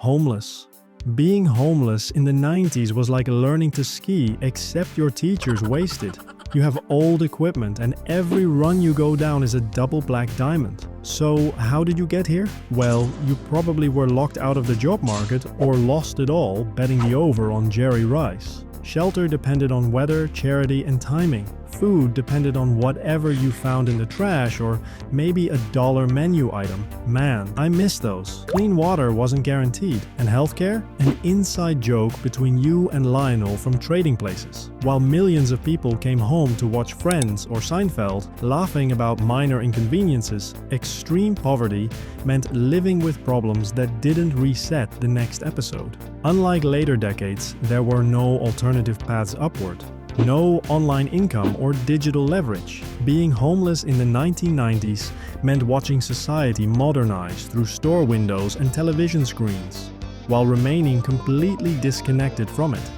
Homeless. Being homeless in the 90s was like learning to ski, except your teachers wasted. You have old equipment and every run you go down is a double black diamond. So how did you get here? Well, you probably were locked out of the job market or lost it all betting the over on Jerry Rice. Shelter depended on weather, charity, and timing. Food depended on whatever you found in the trash or maybe a dollar menu item. Man, I miss those. Clean water wasn't guaranteed. And healthcare? An inside joke between you and Lionel from Trading Places. While millions of people came home to watch Friends or Seinfeld, laughing about minor inconveniences, extreme poverty meant living with problems that didn't reset the next episode. Unlike later decades, there were no alternative paths upward. No online income or digital leverage. Being homeless in the 1990s meant watching society modernize through store windows and television screens, while remaining completely disconnected from it.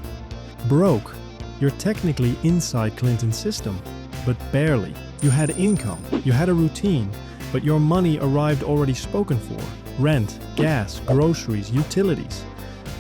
Broke. You're technically inside Clinton's system, but barely. You had income, you had a routine, but your money arrived already spoken for. Rent, gas, groceries, utilities.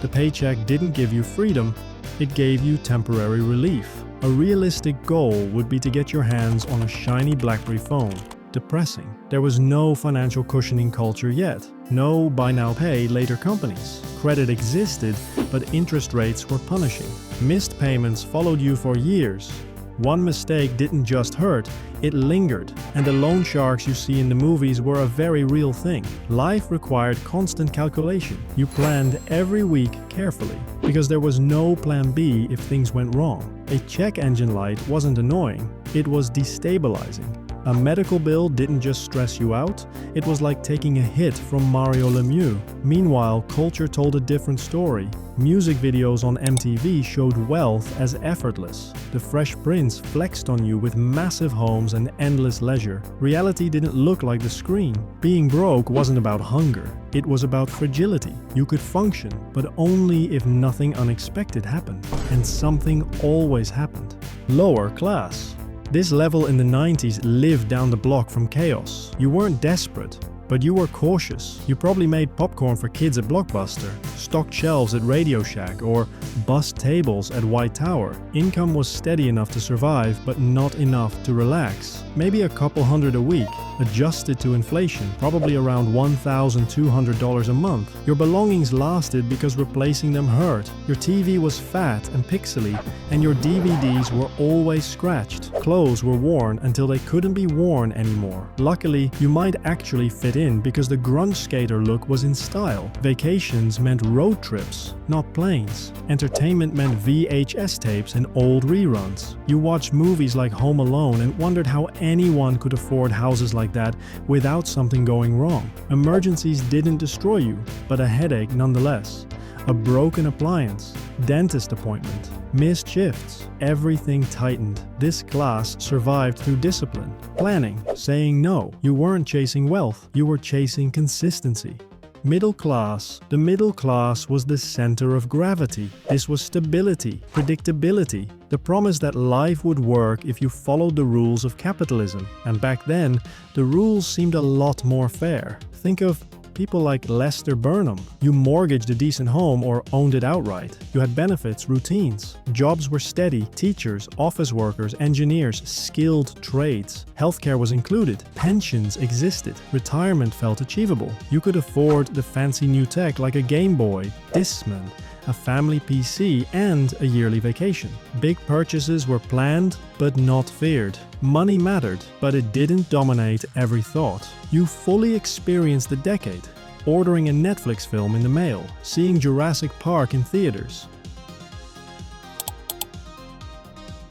The paycheck didn't give you freedom, it gave you temporary relief. A realistic goal would be to get your hands on a shiny BlackBerry phone. Depressing. There was no financial cushioning culture yet. No buy now pay later companies. Credit existed, but interest rates were punishing. Missed payments followed you for years. One mistake didn't just hurt, it lingered, and the loan sharks you see in the movies were a very real thing. Life required constant calculation. You planned every week carefully, because there was no plan B if things went wrong. A check engine light wasn't annoying, it was destabilizing. A medical bill didn't just stress you out, it was like taking a hit from Mario Lemieux. Meanwhile, culture told a different story. Music videos on MTV showed wealth as effortless. The Fresh Prince flexed on you with massive homes and endless leisure. Reality didn't look like the screen. Being broke wasn't about hunger, it was about fragility. You could function, but only if nothing unexpected happened. And something always happened. Lower class. This level in the 90s lived down the block from chaos. You weren't desperate, but you were cautious. You probably made popcorn for kids at Blockbuster, stocked shelves at Radio Shack, or bussed tables at White Tower. Income was steady enough to survive, but not enough to relax. Maybe a couple hundred a week, adjusted to inflation, probably around $1,200 a month. Your belongings lasted because replacing them hurt. Your TV was fat and pixely, and your DVDs were always scratched. Clothes were worn until they couldn't be worn anymore. Luckily, you might actually fit in because the grunge skater look was in style. Vacations meant road trips, not planes. Entertainment meant VHS tapes and old reruns. You watched movies like Home Alone and wondered how anyone could afford houses like that without something going wrong. Emergencies didn't destroy you, but a headache nonetheless. A broken appliance, dentist appointment, missed shifts, everything tightened. This class survived through discipline, planning, saying no. You weren't chasing wealth, you were chasing consistency. Middle class. The middle class was the center of gravity. This was stability, predictability, the promise that life would work if you followed the rules of capitalism. And back then, the rules seemed a lot more fair. Think of people like Lester Burnham. You mortgaged a decent home or owned it outright. You had benefits, routines. Jobs were steady. Teachers, office workers, engineers, skilled trades. Healthcare was included. Pensions existed. Retirement felt achievable. You could afford the fancy new tech like a Game Boy, Discman, a family PC, and a yearly vacation. Big purchases were planned, but not feared. Money mattered, but it didn't dominate every thought. You fully experienced the decade, ordering a Netflix film in the mail, seeing Jurassic Park in theaters.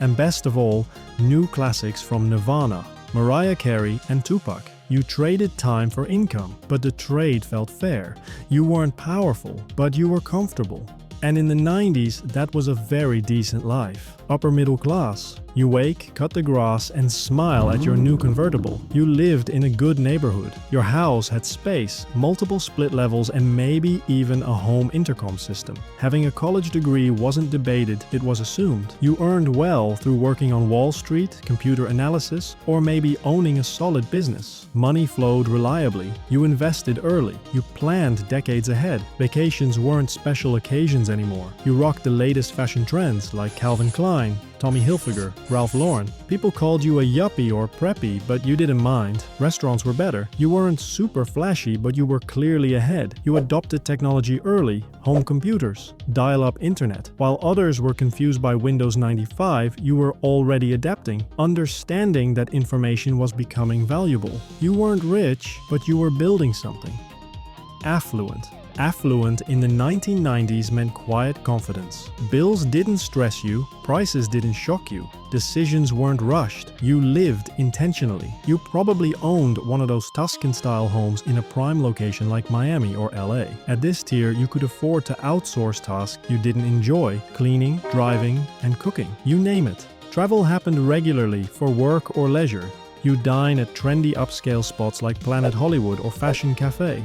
And best of all, new classics from Nirvana, Mariah Carey, and Tupac. You traded time for income, but the trade felt fair. You weren't powerful, but you were comfortable. And in the 90s, that was a very decent life. Upper middle class. You wake, cut the grass, and smile at your new convertible. You lived in a good neighborhood. Your house had space, multiple split levels, and maybe even a home intercom system. Having a college degree wasn't debated, it was assumed. You earned well through working on Wall Street, computer analysis, or maybe owning a solid business. Money flowed reliably. You invested early. You planned decades ahead. Vacations weren't special occasions anymore. You rocked the latest fashion trends like Calvin Klein, Tommy Hilfiger, Ralph Lauren. People called you a yuppie or preppy, but you didn't mind. Restaurants were better. You weren't super flashy, but you were clearly ahead. You adopted technology early, home computers, dial-up internet. While others were confused by Windows 95, you were already adapting, understanding that information was becoming valuable. You weren't rich, but you were building something. Affluent. Affluent in the 1990s meant quiet confidence. Bills didn't stress you, prices didn't shock you, decisions weren't rushed. You lived intentionally. You probably owned one of those Tuscan-style homes in a prime location like Miami or LA. At this tier, you could afford to outsource tasks you didn't enjoy: cleaning, driving, and cooking. You name it. Travel happened regularly for work or leisure. You dine at trendy upscale spots like Planet Hollywood or Fashion Cafe.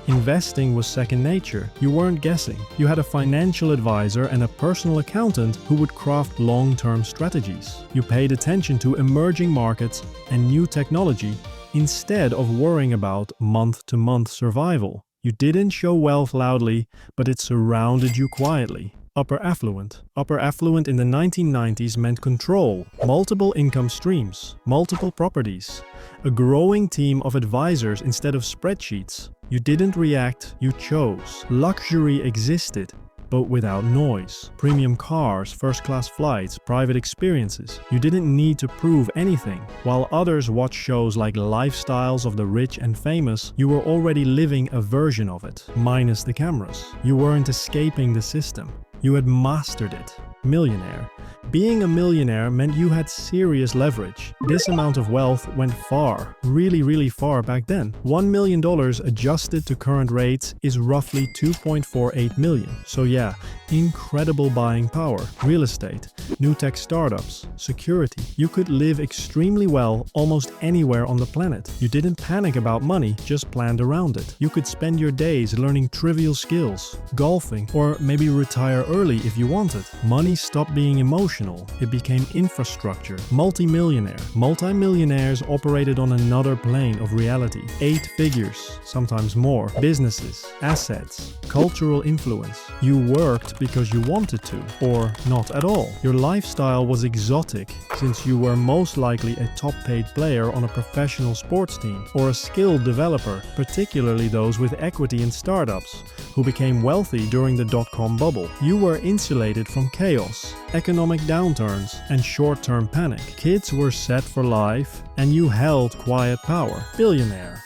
Investing was second nature. You weren't guessing. You had a financial advisor and a personal accountant who would craft long-term strategies. You paid attention to emerging markets and new technology instead of worrying about month-to-month survival. You didn't show wealth loudly, but it surrounded you quietly. Upper affluent. Upper affluent in the 1990s meant control, multiple income streams, multiple properties, a growing team of advisors instead of spreadsheets. You didn't react, you chose. Luxury existed, but without noise. Premium cars, first-class flights, private experiences. You didn't need to prove anything. While others watched shows like Lifestyles of the Rich and Famous, you were already living a version of it, minus the cameras. You weren't escaping the system. You had mastered it. Millionaire. Being a millionaire meant you had serious leverage. This amount of wealth went far, really far back then. $1 million adjusted to current rates is roughly $2.48 million. So yeah, incredible buying power. Real estate, new tech startups, security. You could live extremely well almost anywhere on the planet. You didn't panic about money, just planned around it. You could spend your days learning trivial skills, golfing, or maybe retire early if you wanted. Money stopped being emotional. It became infrastructure. Multimillionaire. Multimillionaires operated on another plane of reality. 8 figures, sometimes more. Businesses, assets, cultural influence. You worked because you wanted to, or not at all. Your lifestyle was exotic, since you were most likely a top-paid player on a professional sports team, or a skilled developer, particularly those with equity in startups, who became wealthy during the dot-com bubble. You were insulated from chaos, economic downturns, and short-term panic. Kids were set for life, and you held quiet power. Billionaire.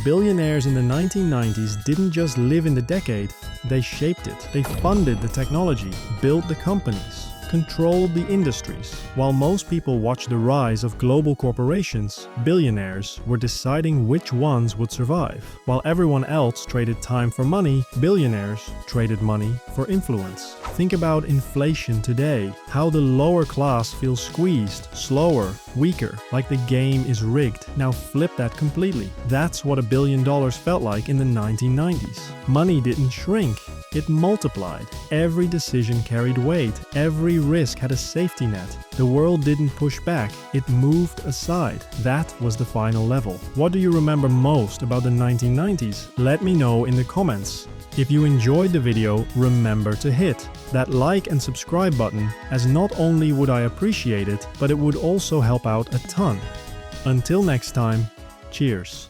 Billionaires in the 1990s didn't just live in the decade, they shaped it. They funded the technology, built the companies, controlled the industries. While most people watched the rise of global corporations, billionaires were deciding which ones would survive. While everyone else traded time for money, billionaires traded money for influence. Think about inflation today, how the lower class feels squeezed, slower, weaker, like the game is rigged. Now flip that completely. That's what $1 billion felt like in the 1990s. Money didn't shrink. It multiplied. Every decision carried weight. Every risk had a safety net. The world didn't push back. It moved aside. That was the final level. What do you remember most about the 1990s? Let me know in the comments. If you enjoyed the video, remember to hit that like and subscribe button, as not only would I appreciate it, but it would also help out a ton. Until next time, cheers.